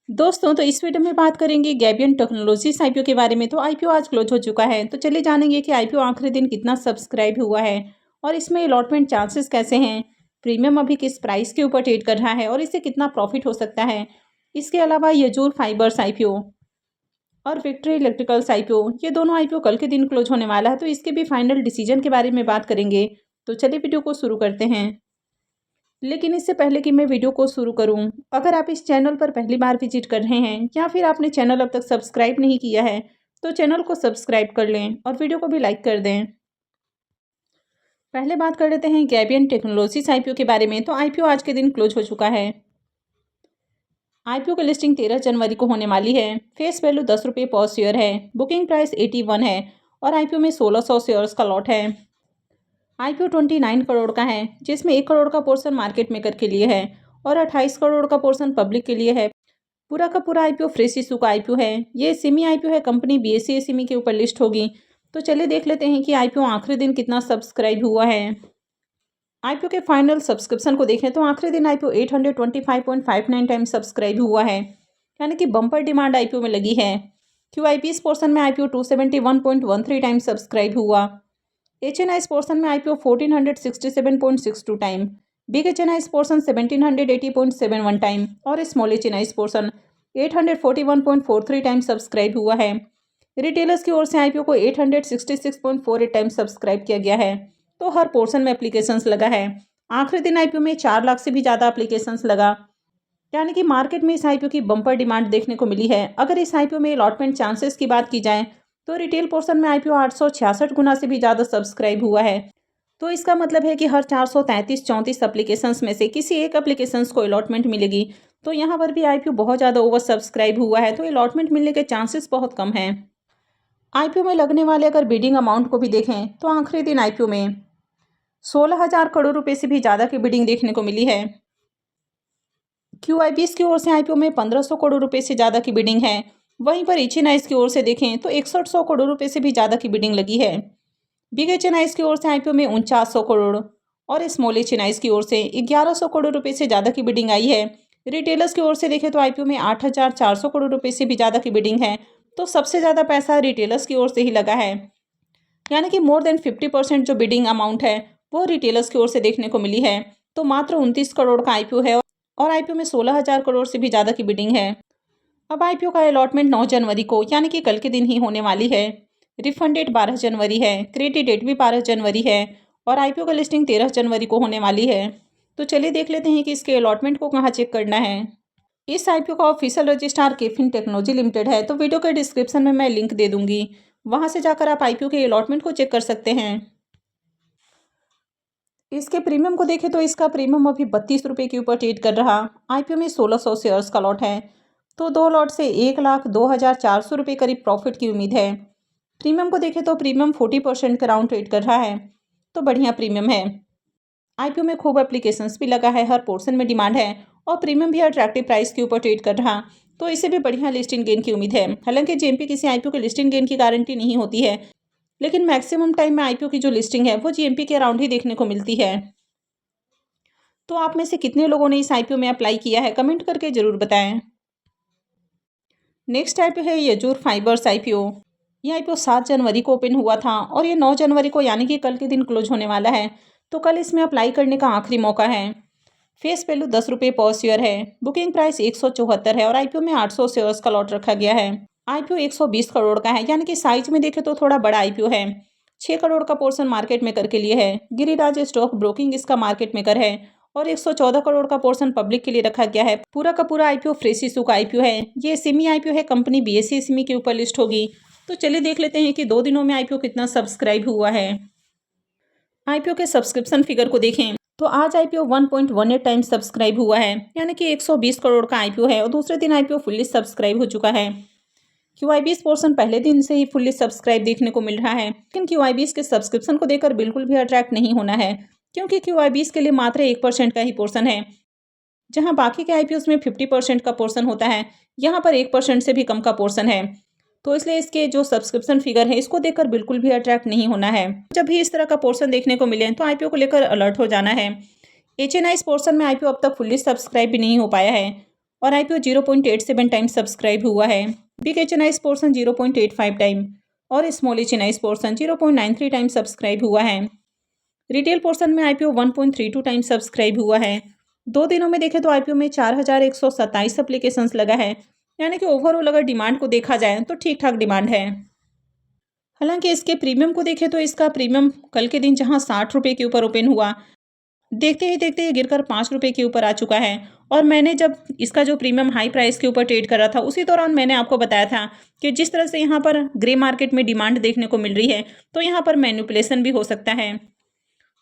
दोस्तों तो इस वीडियो में बात करेंगे गैबियन टेक्नोलॉजीज आईपीओ के बारे में। तो आईपीओ आज क्लोज हो चुका है, तो चलिए जानेंगे कि आईपीओ आखिरी दिन कितना सब्सक्राइब हुआ है और इसमें अलॉटमेंट चांसेस कैसे हैं, प्रीमियम अभी किस प्राइस के ऊपर ट्रेड कर रहा है और इससे कितना प्रॉफिट हो सकता है। इसके अलावा यजूर फाइबर्स आईपीओ और विक्ट्री इलेक्ट्रिकल्स आईपीओ, ये दोनों आईपीओ कल के दिन क्लोज होने वाला है, तो इसके भी फाइनल डिसीजन के बारे में बात करेंगे। तो चलिए वीडियो को शुरू करते हैं। लेकिन इससे पहले कि मैं वीडियो को शुरू करूं, अगर आप इस चैनल पर पहली बार विजिट कर रहे हैं या फिर आपने चैनल अब तक सब्सक्राइब नहीं किया है, तो चैनल को सब्सक्राइब कर लें और वीडियो को भी लाइक कर दें। पहले बात कर लेते हैं गैबियन टेक्नोलॉजीज आईपीओ के बारे में। तो आईपीओ आज के दिन क्लोज हो चुका है। आईपीओ की लिस्टिंग 13 जनवरी को होने वाली है। फेस वैल्यू 10 रुपये पर शेयर है। बुकिंग प्राइस 81 है और आईपीओ में 1600 शेयर्स का लॉट है। आईपीओ 29 करोड़ का है, जिसमें 1 करोड़ का पोर्शन मार्केट मेकर के लिए है और 28 करोड़ का पोर्शन पब्लिक के लिए है। पूरा का पूरा आईपीओ फ्रेश इशू का आईपीओ है। ये सिमी आईपीओ है, कंपनी बीएसई सिमी के ऊपर लिस्ट होगी। तो चलिए देख लेते हैं कि आईपीओ आखिरी दिन कितना सब्सक्राइब हुआ है। आईपीओ के फाइनल सब्सक्रिप्शन को देखें तो आखिरी दिन आईपीओ 825.59 टाइम सब्सक्राइब हुआ है, यानी कि बम्पर डिमांड आईपीओ में लगी है। क्यूआईपीएस पोर्शन में आईपीओ 271.13 टाइम सब्सक्राइब हुआ। एचएनआई पोर्शन में IPO 1467.62 time, big HNI portion 1780.71 time और small HNI portion 841.43 time subscribe हुआ है। रिटेलर्स की ओर से आईपीओ को 866.48 टाइम सब्सक्राइब किया गया है, तो हर पोर्शन में एप्लीकेशंस लगा है। आखिरी दिन आईपीओ में 4 लाख से भी ज़्यादा एप्लीकेशंस लगा, यानी कि मार्केट में इस आईपीओ की बम्पर डिमांड देखने को मिली है। अगर इस आईपीओ में अलॉटमेंट चांसेस की बात की जाए तो रिटेल पोर्शन में आईपीओ 866 गुना से भी ज़्यादा सब्सक्राइब हुआ है। तो इसका मतलब है कि हर 433-34 एप्लीकेशंस में से किसी एक एप्लीकेशंस को अलॉटमेंट मिलेगी। तो यहाँ पर भी आईपीओ बहुत ज़्यादा ओवर सब्सक्राइब हुआ है, तो अलॉटमेंट मिलने के चांसेस बहुत कम हैं। आईपीओ में लगने वाले अगर बिडिंग अमाउंट को भी देखें तो आखिरी दिन आईपीओ में 16,000 करोड़ रुपये से भी ज़्यादा की बिडिंग देखने को मिली है। क्यूआईबीएस की ओर से आईपीओ में 1500 करोड़ रुपये से ज़्यादा की बिडिंग है। वहीं पर एचएनआईज की ओर से देखें तो 6100 करोड़ रुपये से भी ज़्यादा की बिडिंग लगी है। बिग एचएनआईज की ओर से आईपीओ में 4900 करोड़ और स्मॉल एचएनआईज की ओर से 1100 करोड़ रुपये से ज़्यादा की बिडिंग आई है। रिटेलर्स की ओर से देखें तो आईपीओ में 8400 करोड़ रुपये से भी ज़्यादा की बिडिंग है, तो सबसे ज़्यादा पैसा रिटेलर्स की ओर से ही लगा है, यानी कि मोर देन 50% जो बिडिंग अमाउंट है वो रिटेलर्स की ओर से देखने को मिली है। तो मात्र 29 करोड़ का आईपीओ है और आईपीओ में 16,000 करोड़ से भी ज़्यादा की बिडिंग है। अब आईपीओ का अलॉटमेंट 9 जनवरी को यानी कि कल के दिन ही होने वाली है। रिफंड डेट 12 जनवरी है, क्रेडिट डेट भी 12 जनवरी है और आईपीओ का लिस्टिंग 13 जनवरी को होने वाली है। तो चलिए देख लेते हैं कि इसके अलॉटमेंट को कहाँ चेक करना है। इस आईपीओ का ऑफिशियल रजिस्ट्रार केफिन टेक्नोलॉजी लिमिटेड है, तो वीडियो के डिस्क्रिप्शन में मैं लिंक दे दूंगी, वहां से जाकर आप आईपीओ के अलॉटमेंट को चेक कर सकते हैं। इसके प्रीमियम को देखें तो इसका प्रीमियम अभी 32 रुपये के ऊपर ट्रेड कर रहा। आईपीओ में 1600 शेयर्स का लॉट है, तो 2 लॉट से 1,02,400 रुपये करीब प्रॉफिट की उम्मीद है। प्रीमियम को देखें तो प्रीमियम 40% के राउंड ट्रेड कर रहा है, तो बढ़िया प्रीमियम है। आईपीओ में खूब एप्लीकेशंस भी लगा है, हर पोर्शन में डिमांड है और प्रीमियम भी अट्रैक्टिव प्राइस के ऊपर ट्रेड कर रहा, तो इसे भी बढ़िया लिस्टिंग गेन की उम्मीद है। हालांकि जेएमपी किसी आईपीओ के लिस्टिंग गेन की गारंटी नहीं होती है, लेकिन मैक्सिमम टाइम में आईपीओ की जो लिस्टिंग है वो जीएमपी के अराउंड ही देखने को मिलती है। तो आप में से कितने लोगों ने इस आईपीओ में अप्लाई किया है, कमेंट करके जरूर बताएं। नेक्स्ट आईपीओ है यजूर फाइबर्स आईपीओ। यह आईपीओ 7 जनवरी को ओपन हुआ था और ये 9 जनवरी को यानी कि कल के दिन क्लोज होने वाला है, तो कल इसमें अप्लाई करने का आखिरी मौका है। फेस वैल्यू 10 रुपये पर शेयर है। बुकिंग प्राइस 174 है और आईपीओ में 800 शेयर्स का लॉट रखा गया है। आईपीओ 120 करोड़ का है, यानी कि साइज में देखें तो थोड़ा बड़ा आईपीओ है। 6 करोड़ का पोर्शन मार्केट मेकर के लिए है। गिरिराज स्टॉक ब्रोकिंग इसका मार्केट मेकर है और 114 करोड़ का पोर्शन पब्लिक के लिए रखा गया है। पूरा का पूरा आईपीओ फ्रेश इशू का आईपीओ है। ये सिमी आईपीओ है, कंपनी बीएसई सिमी के ऊपर लिस्ट होगी। तो चलिए देख लेते हैं कि 2 दिनों में आईपीओ कितना सब्सक्राइब हुआ है। आईपीओ के सब्सक्रिप्शन फिगर को देखें तो आज आईपीओ 1.18 टाइम सब्सक्राइब हुआ है, यानी कि 120 करोड़ का आईपीओ है और दूसरे दिन आईपीओ फुल्ली सब्सक्राइब हो चुका है। क्यूआईबीएस पोर्शन पहले दिन से ही फुल्ली सब्सक्राइब देखने को मिल रहा है, लेकिन क्यूआईबीएस के सब्सक्रिप्शन को देखकर बिल्कुल भी अट्रैक्ट नहीं होना है, क्योंकि क्यूआईबीएस के लिए मात्र 1% का ही पोर्शन है, जहां बाकी के आईपीओ में 50% का पोर्शन होता है। यहाँ पर 1% से भी कम का पोर्शन है, तो इसलिए इसके जो सब्सक्रिप्शन फिगर है इसको देखकर बिल्कुल भी अट्रैक्ट नहीं होना है। जब भी इस तरह का पोर्शन देखने को मिले तो आईपीओ को लेकर अलर्ट हो जाना है। एचएनआई पोर्शन में आईपीओ अब तक फुल्ली सब्सक्राइब भी नहीं हो पाया है और IPO 0.87 टाइम सब्सक्राइब हुआ है। बिग एच पोर्सन 0.85 टाइम और small H portion 0.93 time subscribe हुआ है। रिटेल पोर्सन में IPO 1.32 टाइम सब्सक्राइब हुआ है। 2 दिनों में देखें तो IPO में 4127 एप्लीकेशंस लगा है, यानी कि ओवरऑल अगर डिमांड को देखा जाए तो ठीक ठाक डिमांड है। हालांकि इसके प्रीमियम को देखें तो इसका प्रीमियम कल के दिन जहां 60 रुपये के ऊपर ओपन हुआ, देखते ही देखते ये गिरकर 5 रुपये के ऊपर आ चुका है। और मैंने जब इसका जो प्रीमियम हाई प्राइस के ऊपर ट्रेड करा था, उसी दौरान मैंने आपको बताया था कि जिस तरह से यहाँ पर ग्रे मार्केट में डिमांड देखने को मिल रही है, तो यहाँ पर मैनिपुलेशन भी हो सकता है।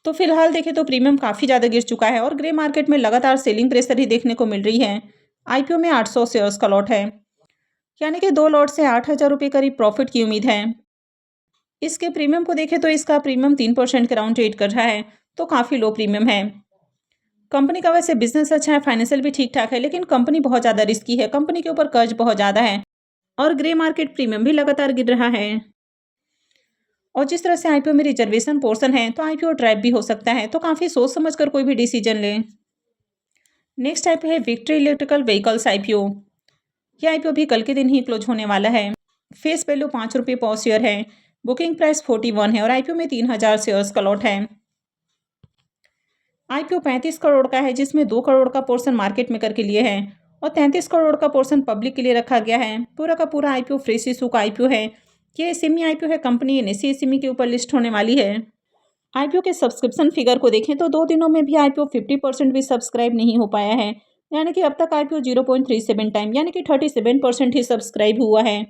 तो फिलहाल देखें तो प्रीमियम काफ़ी ज़्यादा गिर चुका है और ग्रे मार्केट में लगातार सेलिंग प्रेशर ही देखने को मिल रही है। IPO में 800 शेयर्स का लॉट है, यानी कि 2 लॉट से 8,000 रुपये करीब प्रॉफिट की उम्मीद है। इसके प्रीमियम को देखें तो इसका प्रीमियम 3% के राउंड ट्रेड कर रहा है, तो काफ़ी लो प्रीमियम है। कंपनी का वैसे बिजनेस अच्छा है, फाइनेंशियल भी ठीक ठाक है, लेकिन कंपनी बहुत ज़्यादा रिस्की है, कंपनी के ऊपर कर्ज बहुत ज़्यादा है और ग्रे मार्केट प्रीमियम भी लगातार गिर रहा है। और जिस तरह से IPO में रिजर्वेशन पोर्शन है, तो IPO ट्रैप भी हो सकता है, तो काफ़ी सोच समझ कर कोई भी डिसीजन लें। नेक्स्ट IPO है विक्ट्री इलेक्ट्रिकल व्हीकल्स IPO। यह IPO भी कल के दिन ही क्लोज होने वाला है। फेस वैल्यू 5 रुपये पर शेयर है, बुकिंग प्राइस 41 है और IPO में 3000 शेयर्स का लॉट है। IPO 35 करोड़ का है, जिसमें 2 करोड़ का पोर्शन मार्केट मेकर के लिए है और 33 करोड़ का पोर्शन पब्लिक के लिए रखा गया है। पूरा का पूरा IPO फ्रेश इशू का IPO है। ये एसएमई IPO है, कंपनी NSE SME के ऊपर लिस्ट होने वाली है। IPO के सब्सक्रिप्शन फिगर को देखें तो 2 दिनों में भी IPO 50% भी सब्सक्राइब नहीं हो पाया है, यानी कि अब तक IPO 0.37 टाइम यानी कि 37% ही सब्सक्राइब हुआ है।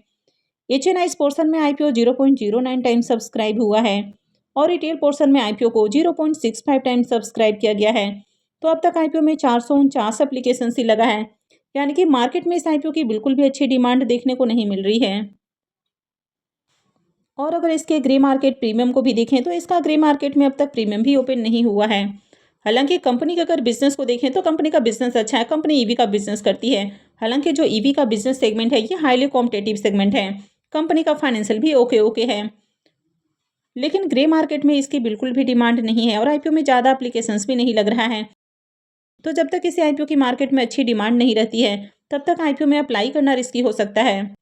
HNI पोर्शन में IPO 0.09 टाइम सब्सक्राइब हुआ है और रिटेल पोर्शन में IPO को 0.65 टाइम सब्सक्राइब किया गया है। तो अब तक IPO में 449 एप्लीकेशन ही लगा है, यानी कि मार्केट में इस IPO की बिल्कुल भी अच्छी डिमांड देखने को नहीं मिल रही है। और अगर इसके ग्रे मार्केट प्रीमियम को भी देखें तो इसका ग्रे मार्केट में अब तक प्रीमियम भी ओपन नहीं हुआ है। हालांकि कंपनी के अगर बिजनेस को देखें तो कंपनी का बिजनेस अच्छा है, कंपनी ईवी का बिजनेस करती है। हालांकि जो ईवी का बिजनेस सेगमेंट है, ये हाईली कॉम्पिटेटिव सेगमेंट है। कंपनी का फाइनेंशियल भी ओके है, लेकिन ग्रे मार्केट में इसकी बिल्कुल भी डिमांड नहीं है और IPO में ज़्यादा एप्लीकेशंस भी नहीं लग रहा है। तो जब तक किसी IPO की मार्केट में अच्छी डिमांड नहीं रहती है, तब तक IPO में अप्लाई करना रिस्की हो सकता है,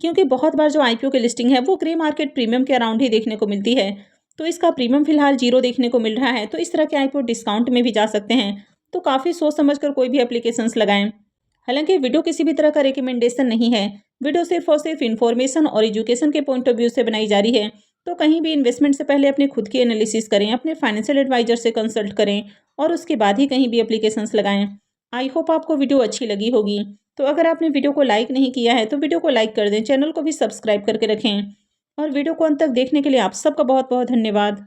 क्योंकि बहुत बार जो IPO की लिस्टिंग है वो ग्रे मार्केट प्रीमियम के अराउंड ही देखने को मिलती है। तो इसका प्रीमियम फिलहाल 0 देखने को मिल रहा है, तो इस तरह के IPO डिस्काउंट में भी जा सकते हैं। तो काफ़ी सोच समझ कर कोई भी एप्लीकेशंस लगाएं। हालांकि वीडियो किसी भी तरह का रिकमेंडेशन नहीं है, वीडियो सिर्फ और सिर्फ इन्फॉर्मेशन और एजुकेशन के पॉइंट ऑफ व्यू से बनाई जा रही है। तो कहीं भी इन्वेस्टमेंट से पहले अपने खुद की एनालिसिस करें, अपने फाइनेंशियल एडवाइजर से कंसल्ट करें और उसके बाद ही कहीं भी एप्लीकेशंस लगाएं। आई होप आपको वीडियो अच्छी लगी होगी। तो अगर आपने वीडियो को लाइक नहीं किया है तो वीडियो को लाइक कर दें, चैनल को भी सब्सक्राइब करके रखें और वीडियो को अंत तक देखने के लिए आप सबका बहुत बहुत धन्यवाद।